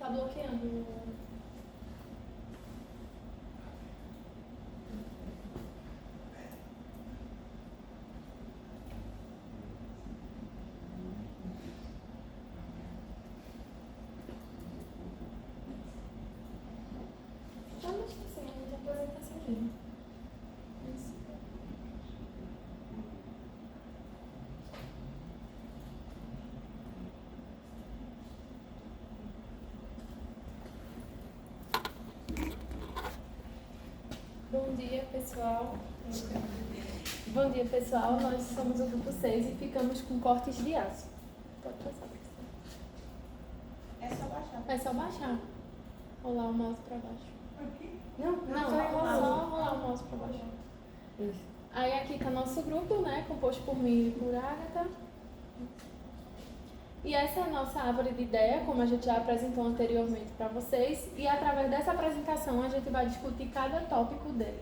Tá bloqueando. Ah, mas assim, a gente apresenta assim aqui. Isso. Bom dia, pessoal. Bom dia, pessoal. Nós somos o grupo 6 e ficamos com cortes de aço. Pode passar. É só baixar. É só baixar. Rolar o mouse para baixo. Aqui? Não, só rolar o mouse para baixo. Isso. Aí aqui está nosso grupo, né? Composto por mim e por Agatha. E essa é a nossa árvore de ideia, como a gente já apresentou anteriormente para vocês. E através dessa apresentação a gente vai discutir cada tópico dele.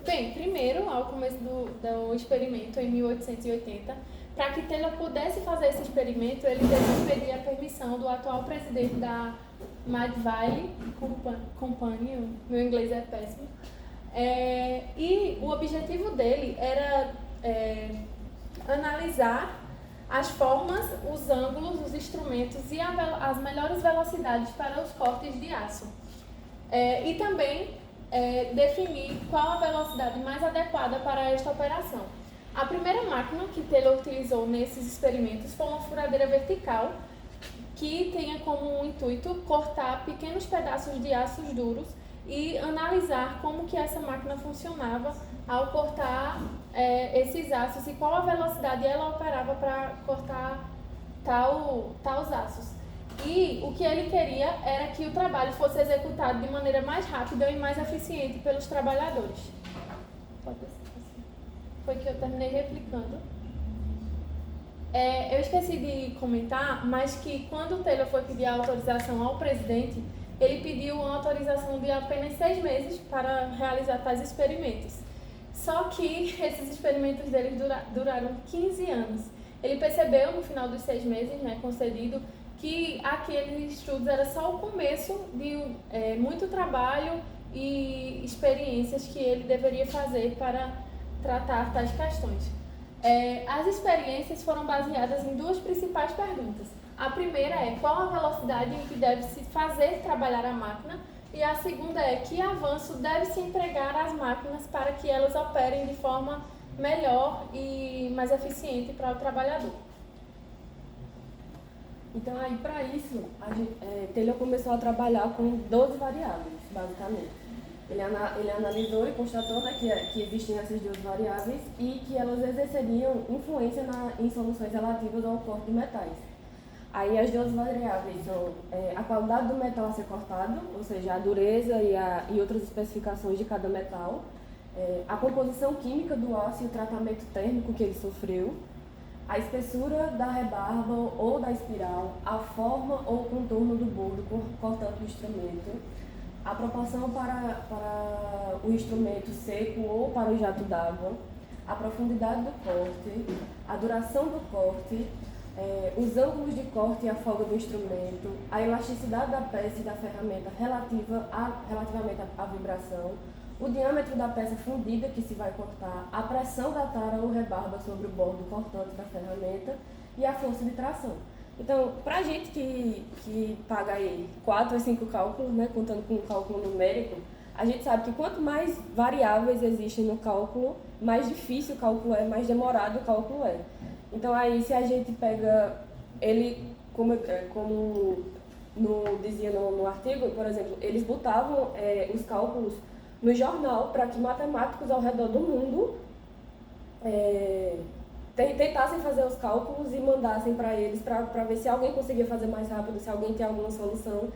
Bem, primeiro, ao começo do experimento, em 1880, para que Taylor pudesse fazer esse experimento, ele teve que pedir a permissão do atual presidente da Mad-Valley Company, meu inglês é péssimo, e o objetivo dele era analisar as formas, os ângulos, os instrumentos e as melhores velocidades para os cortes de aço. E também definir qual a velocidade mais adequada para esta operação. A primeira máquina que Taylor utilizou nesses experimentos foi uma furadeira vertical que tenha como intuito cortar pequenos pedaços de aços duros e analisar como que essa máquina funcionava ao cortar esses aços e qual a velocidade ela operava para cortar tais aços. E o que ele queria era que o trabalho fosse executado de maneira mais rápida e mais eficiente pelos trabalhadores. Pode ser assim. Foi que eu terminei replicando. Eu esqueci de comentar, mas que quando o Taylor foi pedir a autorização ao presidente, ele pediu uma autorização de apenas 6 meses para realizar tais experimentos. Só que esses experimentos dele duraram 15 anos. Ele percebeu no final dos 6 meses, né, concedido, que aqueles estudos era só o começo de muito trabalho e experiências que ele deveria fazer para tratar tais questões. As experiências foram baseadas em 2 principais perguntas. A primeira é qual a velocidade em que deve-se fazer trabalhar a máquina, e a segunda é que avanço deve-se empregar as máquinas para que elas operem de forma melhor e mais eficiente para o trabalhador. Então, aí, para isso, Taylor começou a trabalhar com 12 variáveis, basicamente. Ele analisou e constatou, né, que existiam essas 12 variáveis e que elas exerceriam influência em soluções relativas ao corte de metais. Aí, as 12 variáveis são a qualidade do metal a ser cortado, ou seja, a dureza e outras especificações de cada metal, a composição química do aço e o tratamento térmico que ele sofreu, a espessura da rebarba ou da espiral, a forma ou contorno do bordo cortante do instrumento, a proporção para o instrumento seco ou para o jato d'água, a profundidade do corte, a duração do corte, os ângulos de corte e a folga do instrumento, a elasticidade da peça e da ferramenta relativamente à vibração, o diâmetro da peça fundida que se vai cortar, a pressão da tara ou rebarba sobre o bordo cortante da ferramenta e a força de tração. Então, para a gente que paga aí 4 a 5 cálculos, né, contando com o cálculo numérico, a gente sabe que quanto mais variáveis existem no cálculo, mais difícil o cálculo é, mais demorado o cálculo é. Então, aí, se a gente pega ele, como dizia no artigo, por exemplo, eles botavam os cálculos no jornal para que matemáticos ao redor do mundo tentassem fazer os cálculos e mandassem para eles para ver se alguém conseguia fazer mais rápido, se alguém tinha alguma solução.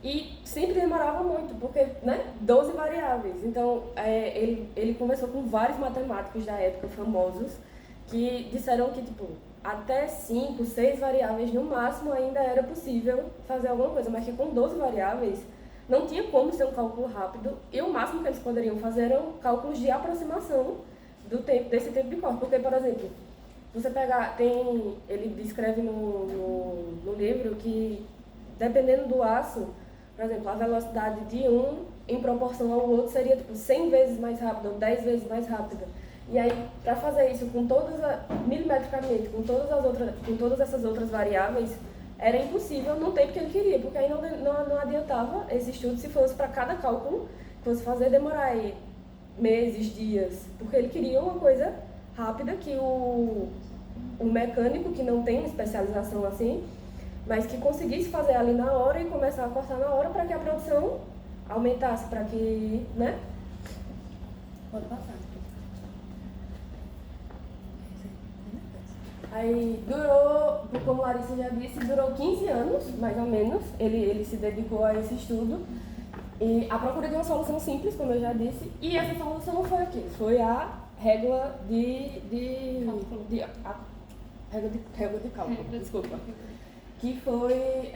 E sempre demorava muito, porque, né, 12 variáveis. Então, ele conversou com vários matemáticos da época famosos que disseram que, tipo, até 5, 6 variáveis no máximo ainda era possível fazer alguma coisa, mas que com 12 variáveis não tinha como ser um cálculo rápido, e o máximo que eles poderiam fazer eram cálculos de aproximação desse tempo de corte. Porque, por exemplo, você pegar, ele descreve no livro que dependendo do aço, por exemplo, a velocidade de um em proporção ao outro seria tipo 100 vezes mais rápida ou 10 vezes mais rápida. E aí, para fazer isso milimetricamente, com todas essas outras variáveis, era impossível no tempo que ele queria, porque aí não adiantava esse estudo se fosse para cada cálculo que fosse fazer demorar aí meses, dias, porque ele queria uma coisa rápida que o mecânico, que não tem uma especialização assim, mas que conseguisse fazer ali na hora e começar a cortar na hora para que a produção aumentasse, para que, né? Pode passar. Aí durou, como Larissa já disse, durou 15 anos, mais ou menos, ele se dedicou a esse estudo, e à procura de uma solução simples, como eu já disse, e essa solução não foi aqui, foi a régua régua de cálculo, desculpa. Que foi,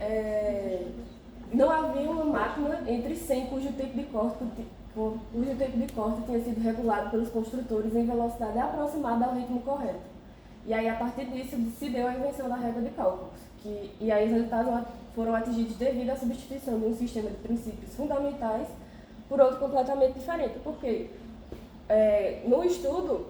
não havia uma máquina entre 100 cujo tempo de corte tinha sido regulado pelos construtores em velocidade aproximada ao ritmo correto. E aí, a partir disso, se deu a invenção da régua de cálculos. E aí, os resultados foram atingidos devido à substituição de um sistema de princípios fundamentais por outro completamente diferente. Porque no estudo,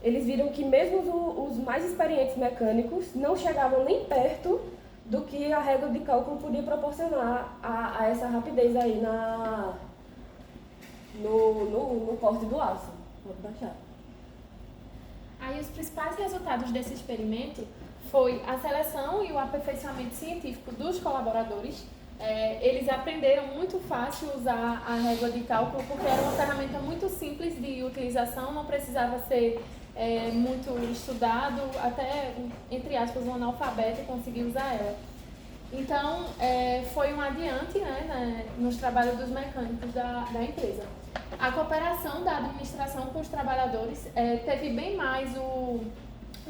eles viram que mesmo os mais experientes mecânicos não chegavam nem perto do que a régua de cálculo podia proporcionar a essa rapidez aí no corte do aço. Pode baixar. Aí os principais resultados desse experimento foi a seleção e o aperfeiçoamento científico dos colaboradores. Eles aprenderam muito fácil usar a régua de cálculo porque era uma ferramenta muito simples de utilização, não precisava ser muito estudado, até, entre aspas, um analfabeto conseguir usar ela. Então, foi um adiante, né, nos trabalhos dos mecânicos da empresa. A cooperação da administração com os trabalhadores teve bem mais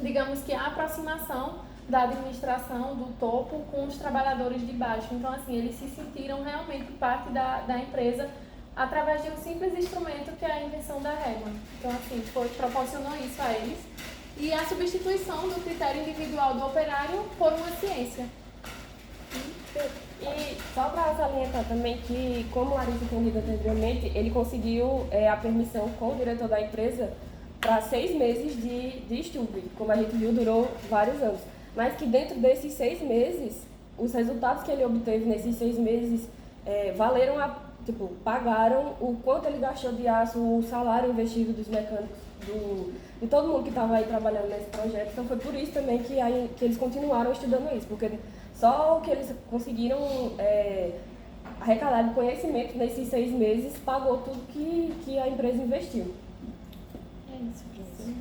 digamos que a aproximação da administração do topo com os trabalhadores de baixo. Então, assim, eles se sentiram realmente parte da empresa através de um simples instrumento que é a invenção da régua. Então, assim, proporcionou isso a eles. E a substituição do critério individual do operário por uma ciência. E só para salientar também que, como Larissa tinha dito anteriormente, ele conseguiu a permissão com o diretor da empresa para 6 meses de estudo. Como a gente viu, durou vários anos. Mas que dentro desses 6 meses, os resultados que ele obteve nesses 6 meses pagaram o quanto ele gastou de aço, o salário investido dos mecânicos, de todo mundo que estava aí trabalhando nesse projeto. Então foi por isso também que eles continuaram estudando isso, porque só o que eles conseguiram arrecadar de conhecimento nesses 6 meses pagou tudo que a empresa investiu. É isso, professor.